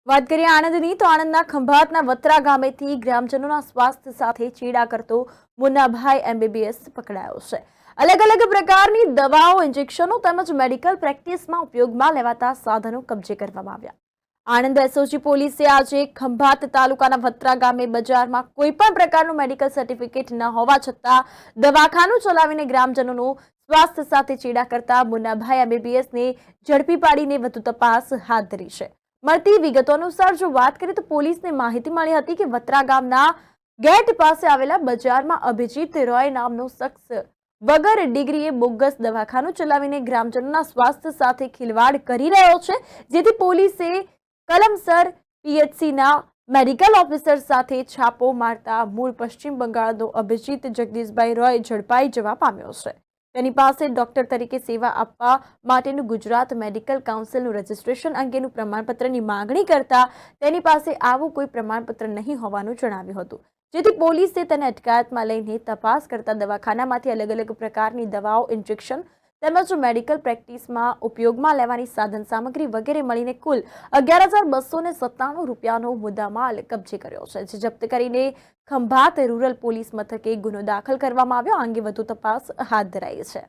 વાત કરીએ આણંદની તો આણંદના ખંભાતના વત્રા ગામેથી ગ્રામજનોના સ્વાસ્થ્ય સાથે ચેડા કરતો મુન્નાભાઈ એમબીબીએસ પકડાયો છે। અલગ અલગ પ્રકારની દવાઓ, ઇન્જેક્શનો તેમજ મેડિકલ પ્રેક્ટિસમાં ઉપયોગમાં લેવાતા સાધનો કબજે કરવામાં આવ્યા। આણંદ એસઓજી પોલીસે આજે ખંભાત તાલુકાના વત્રા ગામે બજારમાં કોઈ પણ પ્રકારનું મેડિકલ સર્ટિફિકેટ ન હોવા છતાં દવાખાનું ચલાવીને ગ્રામજનોનું સ્વાસ્થ્ય સાથે ચેડા કરતા મુન્નાભાઈ એમબીબીએસને ઝડપી પાડીને વધુ તપાસ હાથ ધરી છે। મળતી વિગતો અનુસાર જો વાત કરીએ તો પોલીસને માહિતી મળી હતી કે વત્રા ગામના ગેટ પાસે આવેલા બજારમાં અભિજીત રોય નામનો શખ્સ વગર ડિગ્રીએ બોગસ દવાખાનું ચલાવીને ગ્રામજનોના સ્વાસ્થ્ય સાથે ખિલવાડ કરી રહ્યો છે, જેથી પોલીસે કલમસર પીએચસીના મેડિકલ ઓફિસર સાથે છાપો મારતા મૂળ પશ્ચિમ બંગાળનો અભિજીત જગદીશભાઈ રોય ઝડપાઈ જવા પામ્યો છે। તેની પાસે ડોક્ટર તરીકે સેવા આપવા માટેનું ગુજરાત મેડિકલ કાઉન્સિલનું રજિસ્ટ્રેશન અંગેનું પ્રમાણપત્રની માંગણી કરતા તેની પાસે આવું કોઈ પ્રમાણપત્ર નહીં હોવાનું જણાવ્યું હતું, જેથી પોલીસે તેને અટકાયતમાં લઈને તપાસ કરતા દવાખાનામાંથી અલગ અલગ પ્રકારની દવાઓ, ઇન્જેક્શન તેમજ મેડિકલ પ્રેક્ટિસમાં ઉપયોગમાં લેવાની સાધન સામગ્રી વગેરે મળીને કુલ 11,297 રૂપિયાનો મુદ્દામાલ કબજે કર્યો છે, જે જપ્ત કરીને ખંભાત રૂરલ પોલીસ મથકે ગુનો દાખલ કરવામાં આવ્યો। આ અંગે વધુ તપાસ હાથ ધરાઈ છે।